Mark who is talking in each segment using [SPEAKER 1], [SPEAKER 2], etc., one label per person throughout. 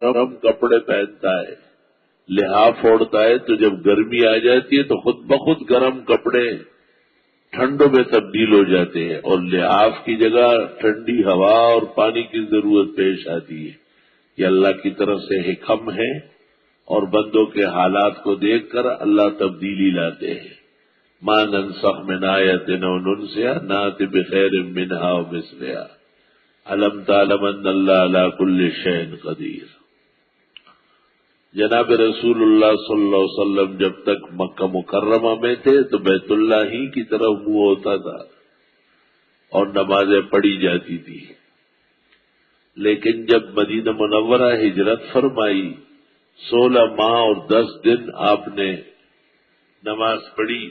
[SPEAKER 1] گرم کپڑے پہنتا ہے، لحاف اوڑھتا ہے، تو جب گرمی آ جاتی ہے تو خود بخود گرم کپڑے ٹھنڈوں میں تبدیل ہو جاتے ہیں، اور لحاف کی جگہ ٹھنڈی ہوا اور پانی کی ضرورت پیش آتی ہے۔ یہ اللہ کی طرف سے حکم ہے، اور بندوں کے حالات کو دیکھ کر اللہ تبدیلی لاتے ہیں۔ ما ننسخ من آیت او ننسها نأت بخیر منها و مثلها الم تعلم ان اللہ علی کل شیء قدیر۔ جناب رسول اللہ صلی اللہ علیہ وسلم جب تک مکہ مکرمہ میں تھے تو بیت اللہ ہی کی طرف منہ ہوتا تھا اور نمازیں پڑھی جاتی تھی، لیکن جب مدینہ منورہ ہجرت فرمائی 16 ماہ اور 10 دن آپ نے نماز پڑھی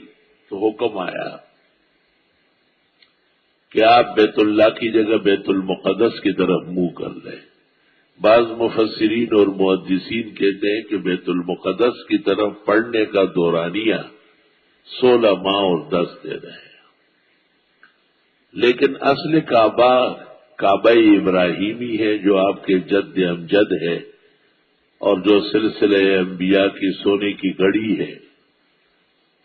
[SPEAKER 1] تو حکم آیا کہ آپ بیت اللہ کی جگہ بیت المقدس کی طرف منہ کر لیں۔ بعض مفسرین اور محدثین کہتے ہیں کہ بیت المقدس کی طرف پڑھنے کا دورانیہ 16 ماہ اور 10 دن ہے، لیکن اصل کعبہ ابراہیمی ہے جو آپ کے جد امجد ہے، اور جو سلسلہ انبیاء کی سونے کی گڑی ہے،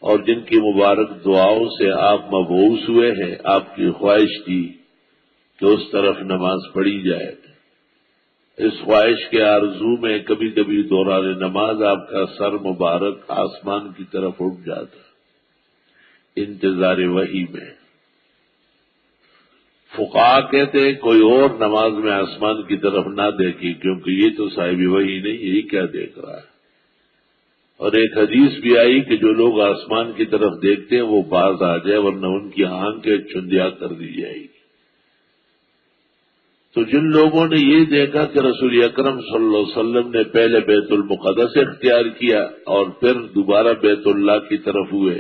[SPEAKER 1] اور جن کی مبارک دعاؤں سے آپ مبعوث ہوئے ہیں۔ آپ کی خواہش تھی کہ اس طرف نماز پڑھی جائے۔ اس خواہش کے آرزو میں کبھی کبھی دوران نماز آپ کا سر مبارک آسمان کی طرف اٹھ جاتا، انتظار وحی میں۔ فقہا کہتے ہیں کوئی اور نماز میں آسمان کی طرف نہ دیکھی، کیونکہ یہ تو صاحب وحی نہیں، یہی کیا دیکھ رہا ہے۔ اور ایک حدیث بھی آئی کہ جو لوگ آسمان کی طرف دیکھتے ہیں وہ باز آ جائے، ورنہ ان کی آنکھیں چندیا کر دی جائے گی۔ تو جن لوگوں نے یہ دیکھا کہ رسول اکرم صلی اللہ علیہ وسلم نے پہلے بیت المقدس اختیار کیا اور پھر دوبارہ بیت اللہ کی طرف ہوئے،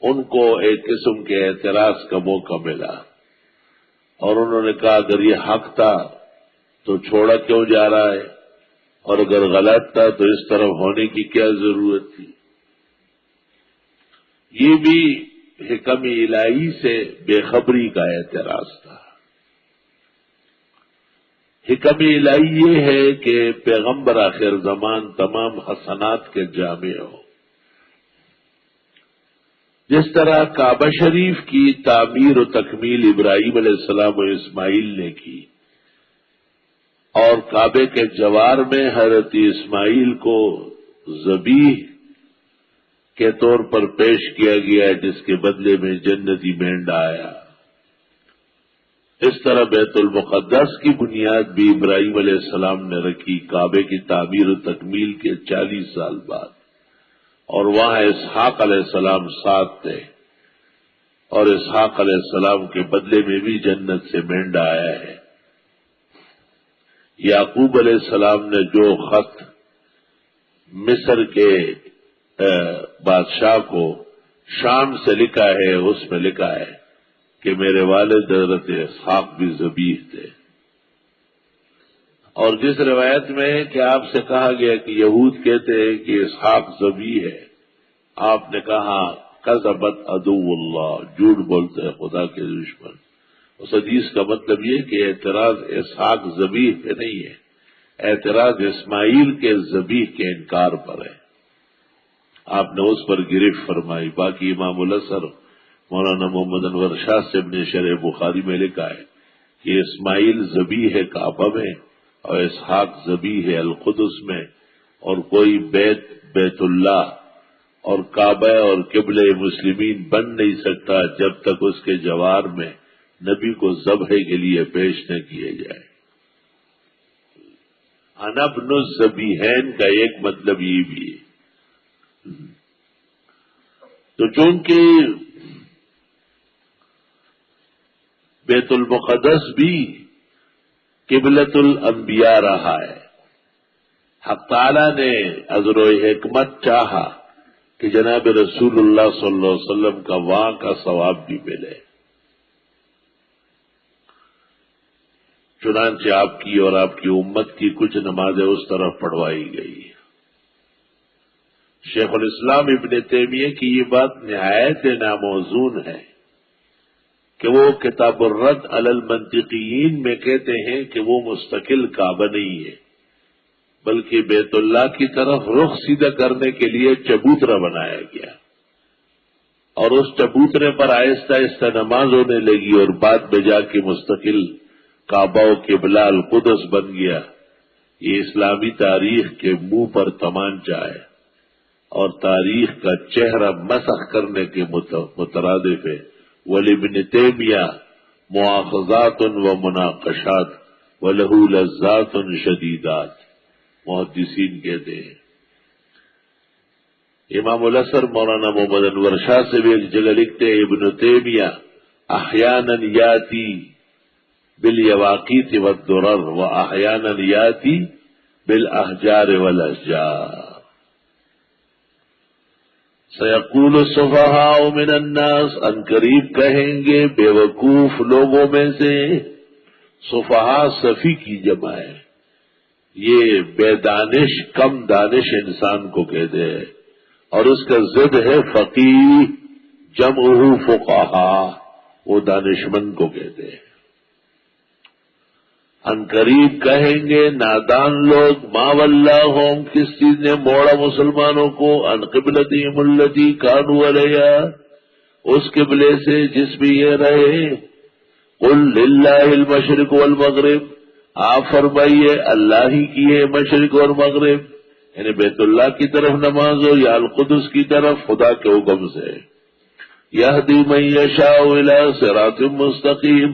[SPEAKER 1] ان کو ایک قسم کے اعتراض کا موقع ملا، اور انہوں نے کہا اگر یہ حق تھا تو چھوڑا کیوں جا رہا ہے، اور اگر غلط تھا تو اس طرف ہونے کی کیا ضرورت تھی۔ یہ بھی حکم الہی سے بے خبری کا اعتراض تھا۔ حکم الہی یہ ہے کہ پیغمبر آخر زمان تمام حسنات کے جامع ہو۔ جس طرح کعبہ شریف کی تعمیر و تکمیل ابراہیم علیہ السلام و اسماعیل نے کی، اور کعبے کے جوار میں حضرت اسماعیل کو ذبیح کے طور پر پیش کیا گیا، جس کے بدلے میں جنتی مینڈا آیا، اس طرح بیت المقدس کی بنیاد بھی ابراہیم علیہ السلام نے رکھی کعبے کی تعمیر و تکمیل کے 40 سال بعد، اور وہاں اسحاق علیہ السلام ساتھ تھے، اور اسحاق علیہ السلام کے بدلے میں بھی جنت سے مینڈا آیا ہے۔ یعقوب علیہ السلام نے جو خط مصر کے بادشاہ کو شام سے لکھا ہے، اس میں لکھا ہے کہ میرے والد حضرت اسحاق بھی ذبیح تھے۔ اور جس روایت میں کہ آپ سے کہا گیا کہ یہود کہتے ہیں کہ اسحاق ذبیح ہے، آپ نے کہا کذبت عدو اللہ، جھوٹ بولتے ہیں خدا کے دشمن۔ اس حدیث کا مطلب یہ کہ اعتراض اسحاق ذبیح پہ نہیں ہے، اعتراض اسماعیل کے ذبیح کے انکار پر ہے۔ آپ نے اس پر گرفت فرمائی۔ باقی امام الاثر مولانا محمد انور شاہ صاحب نے شرح بخاری میں لکھا ہے کہ اسماعیل ذبیح ہے کعبہ میں، اور اسحاق ذبیح ہے القدس میں، اور کوئی بیت اللہ اور کعبہ اور قبلہ مسلمین بن نہیں سکتا جب تک اس کے جوار میں نبی کو ذبح کے لیے پیش نہ کیے جائے۔ انا ابن الذبیحین کا ایک مطلب یہ بھی ہے۔ تو چونکہ بیت المقدس بھی قبلۃ الانبیاء رہا ہے، حق تعالی نے عذر و حکمت چاہا کہ جناب رسول اللہ صلی اللہ علیہ وسلم کا وہاں کا ثواب بھی ملے، چنانچہ آپ کی اور آپ کی امت کی کچھ نمازیں اس طرف پڑھوائی گئی۔ شیخ الاسلام ابن تیمیہ کی یہ بات نہایت ناموزون ہے کہ وہ کتاب الرد علی المنطقیین میں کہتے ہیں کہ وہ مستقل کعبہ نہیں ہے، بلکہ بیت اللہ کی طرف رخ سیدھا کرنے کے لیے چبوترا بنایا گیا، اور اس چبوترے پر آہستہ آہستہ نماز ہونے لگی، اور بعد میں جا کے مستقل کعبہ و قبلہ القدس بن گیا۔ یہ اسلامی تاریخ کے منہ پر تمانچہ ہے، اور تاریخ کا چہرہ مسخ کرنے کے مترادف ہے۔ وَلِابْنِ تَیمیہ مؤاخذات و مناقشات وَلَہُ لَذَّاتٌ شدیدات، محدثین کہتے ہیں۔ امام الاثر مولانا محمد انور شاہ سے بھی ایک جگہ لکھتے ہیں، ابن تیمیہ احیانا یاتی بالیواقیت والدرر و احیانا یاتی بالاحجار والاشجار۔ سیقول السفہاء من الناس، ان قریب کہیں گے بے وقوف لوگوں میں سے، سفہاء صفی کی جمع ہے، یہ بے دانش کم دانش انسان کو کہتے ہیں، اور اس کا ضد ہے فقیہ، جمعہ فقہاء، وہ دانشمند کو کہتے ہیں۔ ان قریب کہیں گے نادان لوگ، ما ولاہم، کس چیز نے موڑا مسلمانوں کو، ان قبلتہم التی کانوا علیہا، اس قبلے سے جس میں یہ رہے۔ قل للہ المشرق والمغرب، آپ فرمائیے اللہ ہی کی ہے مشرق اور مغرب، یعنی بیت اللہ کی طرف نماز ہو یا القدس کی طرف، خدا کے حکم سے۔ یہدی من یشاء الی صراط مستقیم،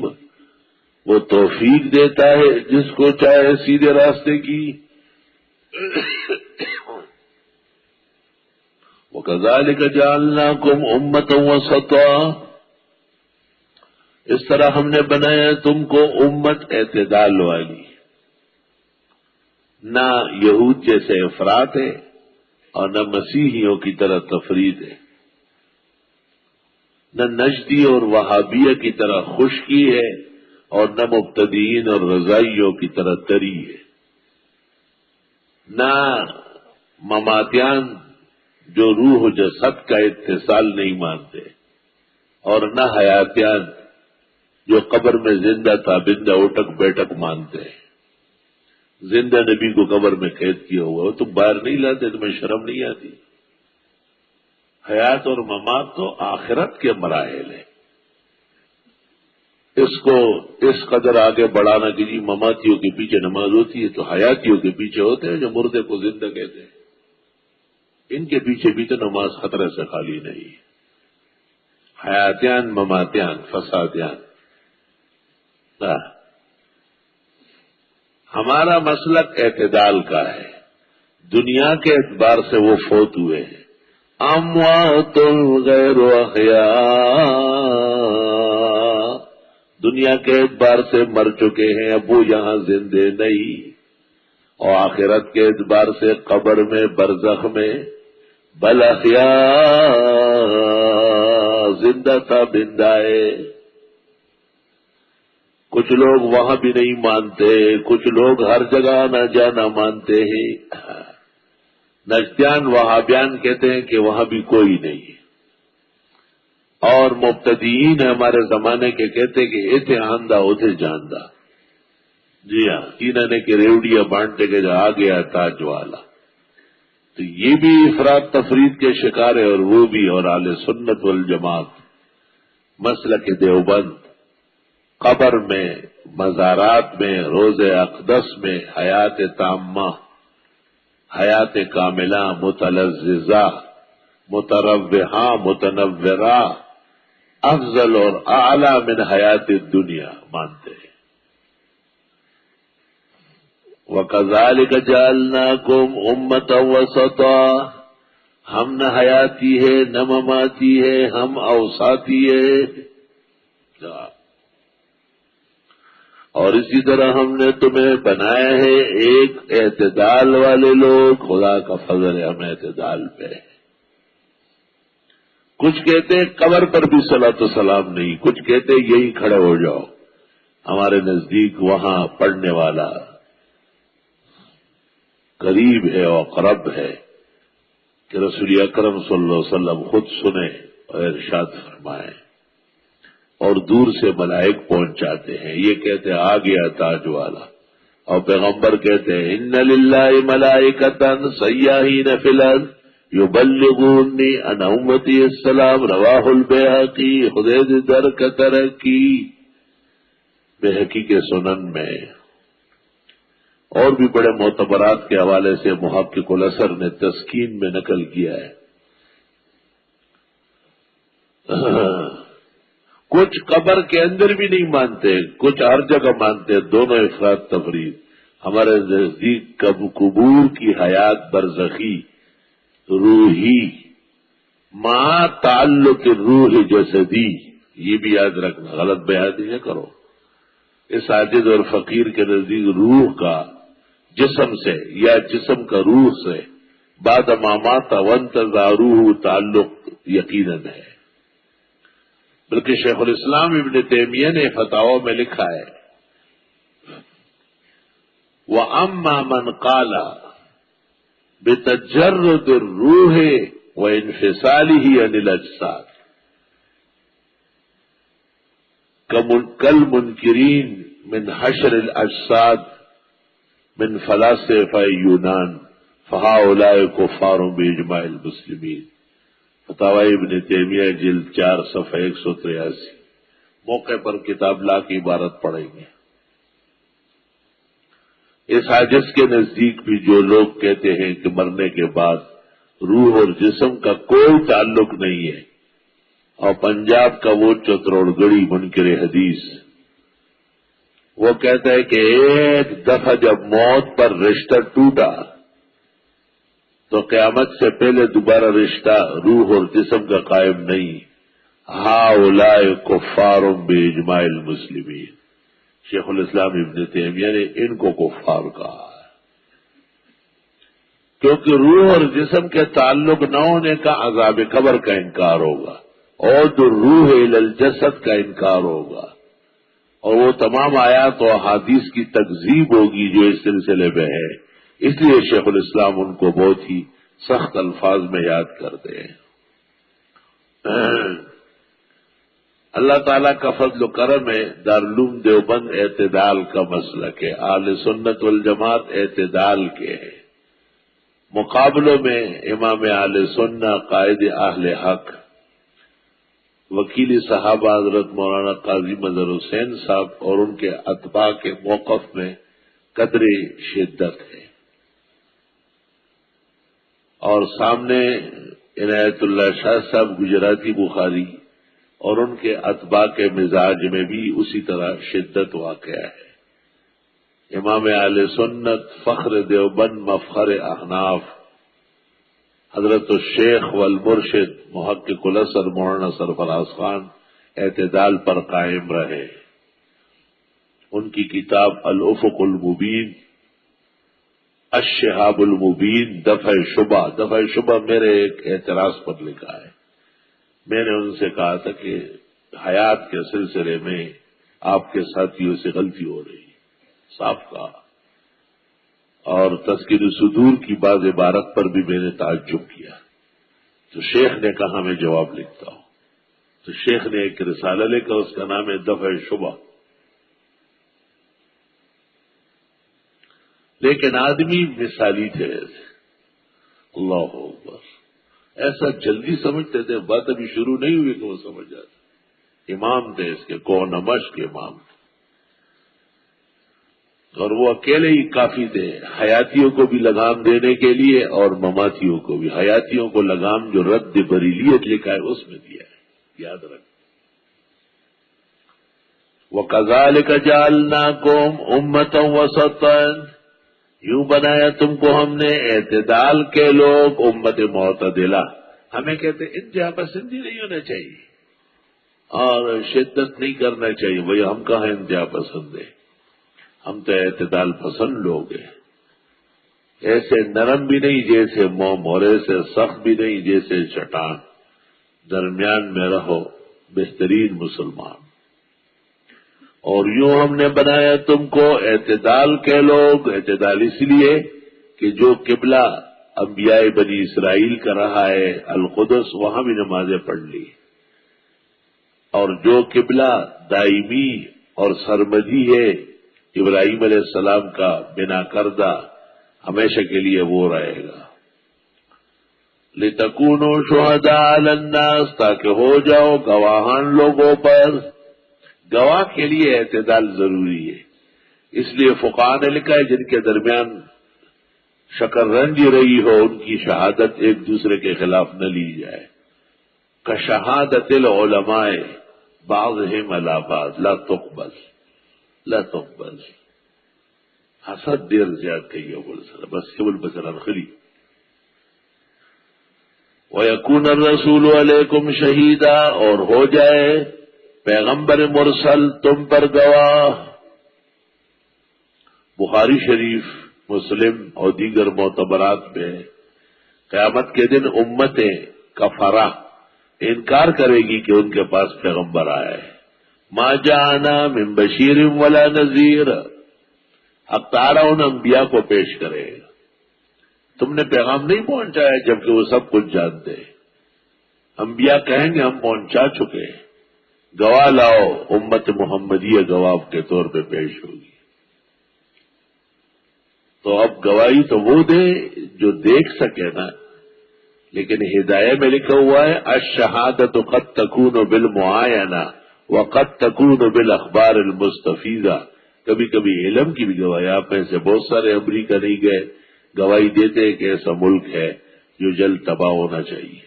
[SPEAKER 1] وہ توفیق دیتا ہے جس کو چاہے سیدھے راستے کی۔ وَكَذَلِكَ جَعَلْنَاكُمْ أُمَّةً وَسَطًا، اس طرح ہم نے بنایا تم کو امت اعتدال والی، نہ یہود جیسے افراط ہے اور نہ مسیحیوں کی طرح تفرید ہے، نہ نجدی اور وہابیہ کی طرح خشکی ہے اور نہ مبتدئین اور رضائیوں کی طرح تری ہے، نہ مماتیان جو روح و جسد کا اتصال نہیں مانتے، اور نہ حیاتیان جو قبر میں زندہ تابندہ اٹک بیٹک مانتے ہیں۔ زندہ نبی کو قبر میں قید کیا ہوا، تم باہر نہیں لاتے، تمہیں شرم نہیں آتی؟ حیات اور ممات تو آخرت کے مراحل ہیں، اس کو اس قدر آگے بڑھانا کہ جی مماتیوں کے پیچھے نماز ہوتی ہے تو حیاتیوں کے پیچھے ہوتے ہیں جو مردے کو زندہ کہتے ہیں، ان کے پیچھے بھی تو نماز خطرے سے خالی نہیں ہے۔ حیاتیان، مماتیان، فسادیان۔ ہمارا مسلک اعتدال کا ہے، دنیا کے اعتبار سے وہ فوت ہوئے ہیں، اموات غیر احیاء، دنیا کے اعتبار سے مر چکے ہیں، اب وہ یہاں زندے نہیں، اور آخرت کے اعتبار سے قبر میں برزخ میں بل احیاء، زندہ تھا بندائے۔ کچھ لوگ وہاں بھی نہیں مانتے، کچھ لوگ ہر جگہ آنا جانا مانتے ہیں۔ نجدیان وہابیان کہتے ہیں کہ وہاں بھی کوئی نہیں، اور مبتدئین ہمارے زمانے کے کہتے ہیں کہ ایتھے آندہ اتھے جاندہ۔ جی ہاں، انہوں نے کہ ریوڑیاں بانٹتے کہ آ گیا تاج والا، تو یہ بھی افراد تفرید کے شکار ہے، اور وہ بھی، اور اہل سنت والجماعت مسلک دیوبند قبر میں، مزارات میں، روز اقدس میں حیات تامہ، حیات کاملہ، متلذذہ، متروحہ، متنورہ، افضل اور اعلی من حیات الدنیا مانتے ہیں۔ وَكَذَلِكَ جَعَلْنَاكُمْ أُمَّةً وَسَطًا، ہم نہ حیاتی ہے نہ مماتی ہے، ہم اوساطی ہے۔ اور اسی طرح ہم نے تمہیں بنایا ہے ایک اعتدال والے لوگ، خدا کا فضل ہے ہم اعتدال پہ۔ کچھ کہتے ہیں قبر پر بھی صلاۃ و سلام نہیں، کچھ کہتے ہیں یہی کھڑے ہو جاؤ، ہمارے نزدیک وہاں پڑھنے والا قریب ہے اور قرب ہے کہ رسول اکرم صلی اللہ علیہ وسلم خود سنیں اور ارشاد فرمائیں، اور دور سے ملائک پہنچاتے ہیں، یہ کہتے ہیں آ گیا تاج والا، اور پیغمبر کہتے ہیں ان للہ ملائکۃ سیاحین فی الارض یبلغونی ان امتی السلام رواہ البیہقی خدید در کا ترقی بحقی کے سنن میں اور بھی بڑے معتبرات کے حوالے سے محقق الاثر نے تسکین میں نقل کیا ہے. کچھ قبر کے اندر بھی نہیں مانتے, کچھ ہر جگہ مانتے, دونوں افراد تفرید. ہمارے نزدیک قبور کی حیات برزخی روحی مع تعلق روح جسدی, یہ بھی یاد رکھنا, غلط بیانی نہ کرو. اس عاجز اور فقیر کے نزدیک روح کا جسم سے یا جسم کا روح سے بعد مامات وانتظاروہ تعلق یقیناً ہے. بلکہ شیخ الاسلام ابن تیمیہ نے فتاوی میں لکھا ہے وَأَمَّا مَنْ قَالَ بِتَجَرُّدِ الرُّوحِ وَإِنْفِصَالِهِ عَنِ الْأَجْسَادِ كَالْمُنْكِرِينَ مِنْ حَشْرِ الْأَجْسَادِ مِنْ فَلَاسِفَةِ یونان فَهَؤُلَاءِ كُفَّارٌ بِإِجْمَاعِ الْمُسْلِمِينَ. فتاوی ابن تیمیہ جلد 4 صفحہ 183. موقع پر کتاب لا کی عبارت پڑھیں گے. اس حاجز کے نزدیک بھی جو لوگ کہتے ہیں کہ مرنے کے بعد روح اور جسم کا کوئی تعلق نہیں ہے, اور پنجاب کا وہ چتروڑ گڑی منکر حدیث وہ کہتا ہے کہ ایک دفعہ جب موت پر رشتہ ٹوٹا تو قیامت سے پہلے دوبارہ رشتہ روح اور جسم کا قائم نہیں. ہؤلاء کفار باجماع المسلمین. شیخ الاسلام ابن تیمیہ نے ان کو کفار کہا ہے, کیونکہ روح اور جسم کے تعلق نہ ہونے کا عذاب قبر کا انکار ہوگا, اور جو روح الی الجسد کا انکار ہوگا, اور وہ تمام آیات و احادیث کی تکذیب ہوگی جو اس سلسلے میں ہے. اس لیے شیخ الاسلام ان کو بہت ہی سخت الفاظ میں یاد کرتے ہیں. اللہ تعالیٰ کا فضل و کرم ہے, دارالعلوم دیوبند اعتدال کا مسلک ہے, اہل سنت والجماعت اعتدال کے ہیں. مقابلوں میں امام اہل سنت قائد اہل حق وکیل صحابہ حضرت مولانا قاضی مظہر حسین صاحب اور ان کے اتباع کے موقف میں قدر شدت ہے. اور سامنے عنایت اللہ شاہ صاحب گجراتی بخاری اور ان کے اتباع کے مزاج میں بھی اسی طرح شدت واقع ہے. امام اہل سنت فخر دیوبند مفخر احناف حضرت الشیخ والمرشد محقق الاثر مولانا سرفراز خان اعتدال پر قائم رہے. ان کی کتاب الافق المبین الشہاب المبین دفع شبہ میرے ایک اعتراض پر لکھا ہے. میں نے ان سے کہا تھا کہ حیات کے سلسلے میں آپ کے ساتھیوں سے غلطی ہو رہی, صاف کہا. اور تذکیر صدور کی بعض عبارت پر بھی میں نے تعجب کیا. تو شیخ نے کہا میں جواب لکھتا ہوں. تو شیخ نے ایک رسالہ لکھا, اس کا نام ہے دفع شبہ. لیکن آدمی مثالی تھے, اللہ اکبر, ایسا جلدی سمجھتے تھے, بات ابھی شروع نہیں ہوئی کہ وہ سمجھ جاتے. امام تھے اس کے, کون مشق امام تھے, اور وہ اکیلے ہی کافی تھے حیاتیوں کو بھی لگام دینے کے لیے اور مماتیوں کو بھی. حیاتیوں کو لگام جو رد بریلیت لکھا ہے اس میں دیا ہے, یاد رکھ. وَكَذَلِكَ جَعَلْنَاكُمْ أُمَّةً وَسَطًا, یوں بنایا تم کو ہم نے اعتدال کے لوگ, امت معتدلہ. ہمیں کہتے انتہا پسندی نہیں ہونا چاہیے اور شدت نہیں کرنا چاہیے. بھئی ہم کہاں انتہا پسند ہیں, ہم تو اعتدال پسند لوگ ہیں. ایسے نرم بھی نہیں جیسے موم, اور ایسے سخت بھی نہیں جیسے چٹان. درمیان میں رہو, بہترین مسلمان. اور یوں ہم نے بنایا تم کو اعتدال کے لوگ. اعتدال اس لیے کہ جو قبلہ انبیاء بنی اسرائیل کا رہا ہے القدس, وہاں بھی نمازیں پڑھ لی. اور جو قبلہ دائمی اور سرمدی ہے ابراہیم علیہ السلام کا بنا کردہ ہمیشہ کے لیے وہ رہے گا۔ لِتَكُونُوا شُهَدَاءَ عَلَى النَّاسِ، تاکہ ہو جاؤ گواہان لوگوں پر۔ گواہ کے لیے اعتدال ضروری ہے، اس لیے فقہاء نے لکھا ہے جن کے درمیان شکر رنجی رہی ہو ان کی شہادت ایک دوسرے کے خلاف نہ لی جائے۔ کشہادت العلماء بعضهم علی بعض لا تقبل حسد دیر زیاد کہی اول سر بس قبل بسران خلی وَيَكُونَ الرَّسُولُ عَلَيْكُمْ شَهِيدًا، اور ہو جائے پیغمبر مرسل تم پر گواہ۔ بخاری شریف، مسلم اور دیگر معتبرات میں قیامت کے دن امتیں کفرہ انکار کرے گی کہ ان کے پاس پیغمبر آئے، ما جاءنا من بشیر ولا نذیر، اب تارا ان انبیاء کو پیش کرے گا، تم نے پیغام نہیں پہنچایا جبکہ وہ سب کچھ جانتے ہیں۔ انبیاء کہیں گے ہم پہنچا چکے، گواہ لاؤ، امت محمدیہ گواہ کے طور پہ پیش ہوگی۔ تو اب گواہی تو وہ دے جو دیکھ سکے نا، لیکن ہدایہ میں لکھا ہوا ہے الشہادۃ قد تکون بالمعاینہ وقد تکون بالاخبار المستفیضہ، کبھی کبھی علم کی بھی گواہی۔ آپ میں سے بہت سارے امریکہ نہیں گئے، گواہی دیتے کہ ایسا ملک ہے جو جلد تباہ ہونا چاہیے۔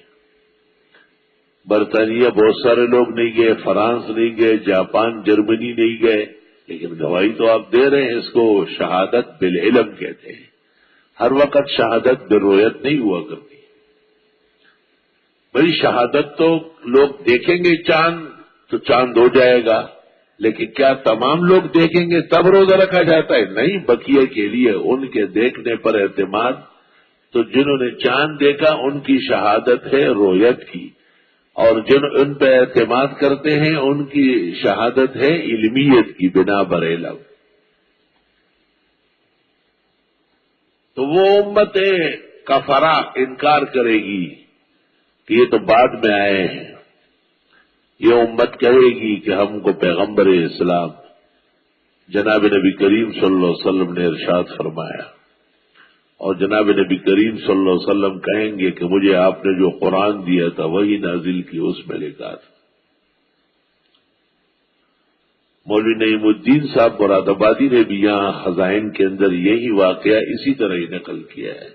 [SPEAKER 1] برطانیہ بہت سارے لوگ نہیں گئے، فرانس نہیں گئے، جاپان جرمنی نہیں گئے، لیکن گواہی تو آپ دے رہے ہیں۔ اس کو شہادت بالعلم کہتے ہیں۔ ہر وقت شہادت بالرؤیت نہیں ہوا کرتی۔ بھئی شہادت تو لوگ دیکھیں گے چاند تو چاند ہو جائے گا، لیکن کیا تمام لوگ دیکھیں گے تب روزہ رکھا جاتا ہے؟ نہیں، بقیہ کے لیے ان کے دیکھنے پر اعتماد۔ تو جنہوں نے چاند دیکھا ان کی شہادت ہے رؤیت کی، اور جن ان پہ اعتماد کرتے ہیں ان کی شہادت ہے علمیت کی، بنا بر علم۔ تو وہ امت کفرہ انکار کرے گی کہ یہ تو بعد میں آئے ہیں۔ یہ امت کہے گی کہ ہم کو پیغمبر اسلام جناب نبی کریم صلی اللہ علیہ وسلم نے ارشاد فرمایا، اور جناب نبی کریم صلی اللہ علیہ وسلم کہیں گے کہ مجھے آپ نے جو قرآن دیا تھا وہی نازل کی، اس میں لکھا تھا۔ مولوی نعیم الدین صاحب مراد آبادی نے بھی یہاں خزائن کے اندر یہی واقعہ اسی طرح ہی نقل کیا ہے۔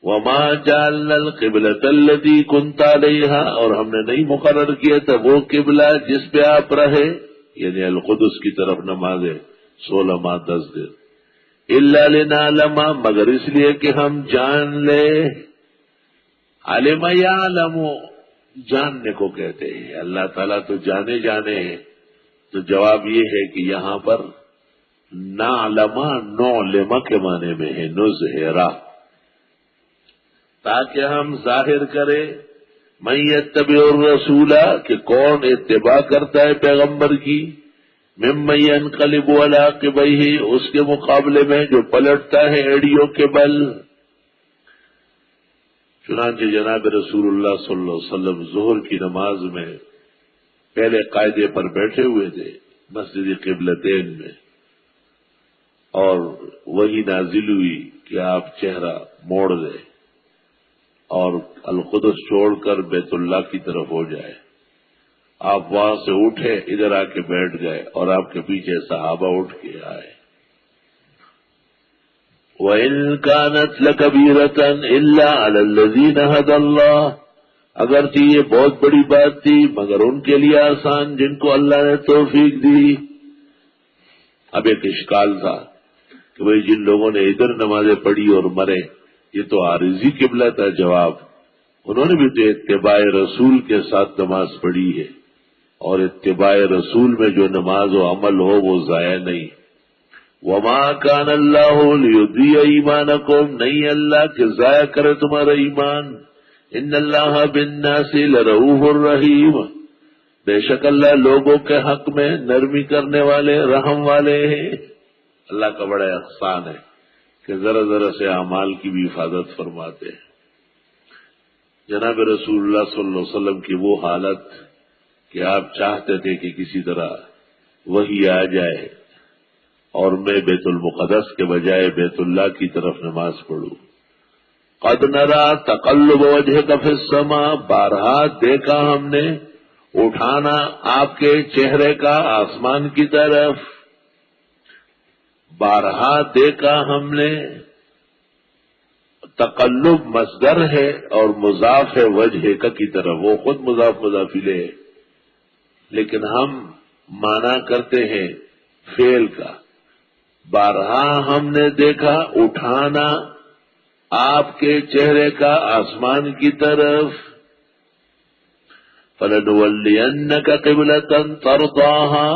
[SPEAKER 1] وَمَا جَعَلْنَا الْقِبْلَةَ الَّتِي كُنْتَ عَلَيْهَا، اور ہم نے نہیں مقرر کیا تھا وہ قبلہ جس پہ آپ رہے، یعنی القدس کی طرف نمازیں 16 ماہ 10 دن، إِلَّا لِنَعْلَمَ، مگر اس لیے کہ ہم جان لے۔ عَلِمَ يَعْلَمُ، جاننے کو کہتے ہیں، اللہ تعالیٰ تو جانے ہیں۔ تو جواب یہ ہے کہ یہاں پر نعلم نعلم کے معنی میں ہے نظہرہ، تاکہ ہم ظاہر کرے من یتبع الرسول، کہ کون اتباع کرتا ہے پیغمبر کی، ممن ینقلب علی عقبیہ، اس کے مقابلے میں جو پلٹتا ہے ایڑیوں کے بل۔ چنانچہ جناب رسول اللہ صلی اللہ علیہ وسلم ظہر کی نماز میں پہلے قاعدے پر بیٹھے ہوئے تھے مسجد قبلتین میں، اور وہی نازل ہوئی کہ آپ چہرہ موڑ دیں اور القدس چھوڑ کر بیت اللہ کی طرف ہو جائے۔ آپ وہاں سے اٹھے، ادھر آ کے بیٹھ گئے، اور آپ کے پیچھے صحابہ اٹھ کے آئے۔ وَإِن كَانَتْ لَكَبِيرَةً إِلَّا عَلَى الَّذِينَ هَدَى اللَّهُ، اگرچہ یہ بہت بڑی بات تھی مگر ان کے لیے آسان جن کو اللہ نے توفیق دی۔ اب ایک اشکال تھا کہ بھئی جن لوگوں نے ادھر نمازیں پڑھی اور مرے، یہ تو عارضی قبلہ تھا۔ جواب، انہوں نے بھی تو اتباع رسول کے ساتھ نماز پڑھی ہے، اور اتباع رسول میں جو نماز و عمل ہو وہ ضائع نہیں۔ وما كان اللہ لیضیع ایمانکم، نہیں اللہ کہ ضائع کرے تمہارا ایمان۔ ان اللہ بالناس لرؤوف الرحیم، بے شک اللہ لوگوں کے حق میں نرمی کرنے والے، رحم والے ہیں۔ اللہ کا بڑا احسان ہے کہ ذرا ذرا سے اعمال کی بھی حفاظت فرماتے ہیں۔ جناب رسول اللہ صلی اللہ علیہ وسلم کی وہ حالت کہ آپ چاہتے تھے کہ کسی طرح وہی آ جائے اور میں بیت المقدس کے بجائے بیت اللہ کی طرف نماز پڑھوں. قد نرا تقلب وجهك في السماء، بارہا دیکھا ہم نے اٹھانا آپ کے چہرے کا آسمان کی طرف. بارہا دیکھا ہم نے، تقلب مصدر ہے اور مضاف ہے وجہ کا کی طرف، وہ خود مضاف مضاف الیہ ہے، لیکن ہم مانا کرتے ہیں فعل کا. بارہا ہم نے دیکھا اٹھانا آپ کے چہرے کا آسمان کی طرف. فَلَنُوَلِّيَنَّكَ قِبْلَةً تَرْضَاهَا،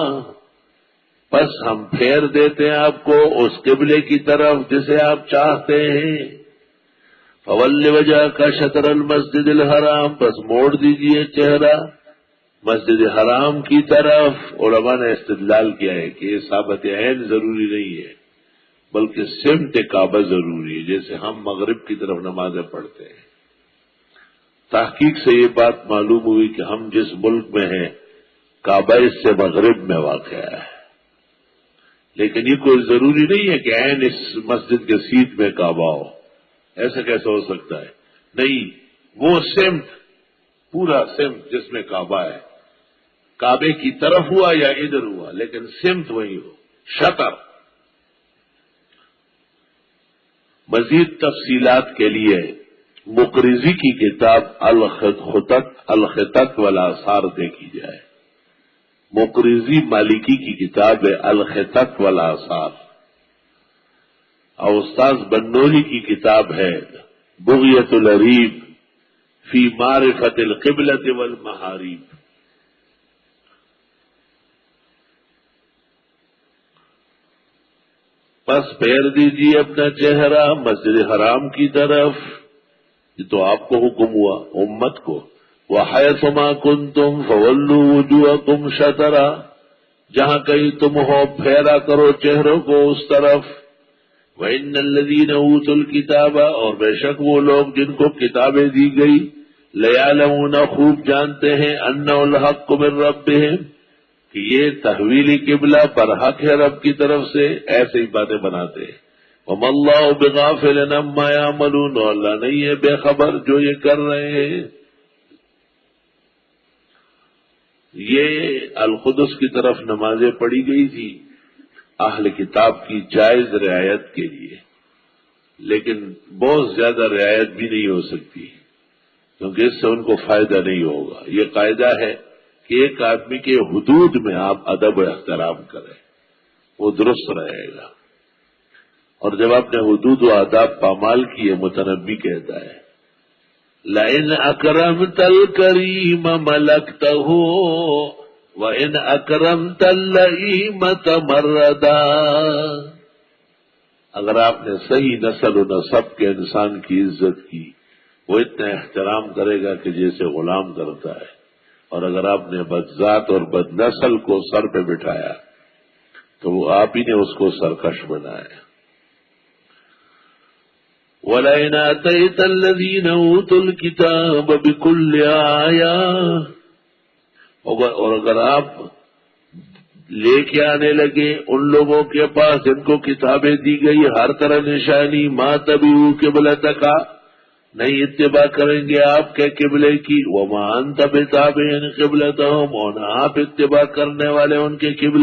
[SPEAKER 1] پس ہم پھیر دیتے ہیں آپ کو اس قبلے کی طرف جسے آپ چاہتے ہیں. فَوَلِّ وَجْهَكَ شَطْرَ الْمَسْجِدِ الْحَرَامِ، پس موڑ دیجئے چہرہ مسجد حرام کی طرف. علماء نے استدلال کیا ہے کہ یہ ثابت عین ضروری نہیں ہے بلکہ سمت کعبہ ضروری ہے، جیسے ہم مغرب کی طرف نمازیں پڑھتے ہیں. تحقیق سے یہ بات معلوم ہوئی کہ ہم جس ملک میں ہیں کعبہ اس سے مغرب میں واقع ہے، لیکن یہ کوئی ضروری نہیں ہے کہ عین اس مسجد کے سیٹ میں کعبہ ہو. ایسا کیسے ہو سکتا ہے؟ نہیں، وہ سمت، پورا سمت جس میں کعبہ ہے، کعبے کی طرف ہوا یا ادھر ہوا، لیکن سمت وہی ہو، شطر. مزید تفصیلات کے لیے مقرضی کی کتاب الخطط والآثار دیکھی جائے. مقرضی مالکی کی کتاب ہے الخطط والآثار، اور استاذ بنولی کی کتاب ہے بغیت العریب فی معرفت القبلۃ والمحاریب. پس پھیر دیجیے اپنا چہرہ مسجد حرام کی طرف، یہ تو آپ کو حکم ہوا امت کو. وَحَيْثُمَا كُنْتُمْ فَوَلُّوا وُجُوهَكُمْ شَطْرًا، جہاں کہیں تم ہو پھیرا کرو چہروں کو اس طرف. وَإِنَّ الَّذِينَ أُوتُوا الْكِتَابَ، اور بے شک وہ لوگ جن کو کتابیں دی گئی، لَيَعْلَمُونَ خوب جانتے ہیں، أَنَّهُ الْحَقُّ مِنْ رَبِّهِمْ، کہ یہ تحویلی قبلہ برحق ہے رب کی طرف سے. ایسے ہی باتیں بناتے ہیں. وَمَا اللَّهُ بِغَافِلٍ عَمَّا يَعْمَلُونَ، اور اللہ نہیں ہے بے خبر جو یہ کر رہے ہیں. یہ القدس کی طرف نمازیں پڑھی گئی تھی اہل کتاب کی جائز رعایت کے لیے، لیکن بہت زیادہ رعایت بھی نہیں ہو سکتی کیونکہ اس سے ان کو فائدہ نہیں ہوگا. یہ قاعدہ ہے کہ ایک آدمی کے حدود میں آپ ادب و احترام کریں، وہ درست رہے گا. اور جب آپ نے حدود و آداب پامال کیے، متنبی کہتا ہے لَإِنْ أَكْرَمْتَ الْكَرِيمَ مَلَكْتَهُ وَإِنْ أَكْرَمْتَ اللَّئِيمَ تَمَرَّدًا، اگر آپ نے صحیح نسل و نسب کے انسان کی عزت کی، وہ اتنا احترام کرے گا کہ جیسے غلام کرتا ہے. اور اگر آپ نے بدذات اور بد نسل کو سر پہ بٹھایا تو وہ آپ ہی نے اس کو سرکش بنایا. وَلَئِنْ آتَيْتَ الَّذِينَ أُوتُوا الْكِتَابَ بِكُلِّ آيَةٍ، اور اگر آپ لے کے آنے لگے ان لوگوں کے پاس جن کو کتابیں دی گئی ہر طرح نشانی، مَا تَبِعُوا قِبْلَتَكَ، نہیں اتباع کریں گے آپ کے قبلے کی. وَمَا أَنْتَ بِتَابِعٍ قِبْلَتَهُمْ، اور آپ اتباع کرنے والے ان کے قبلے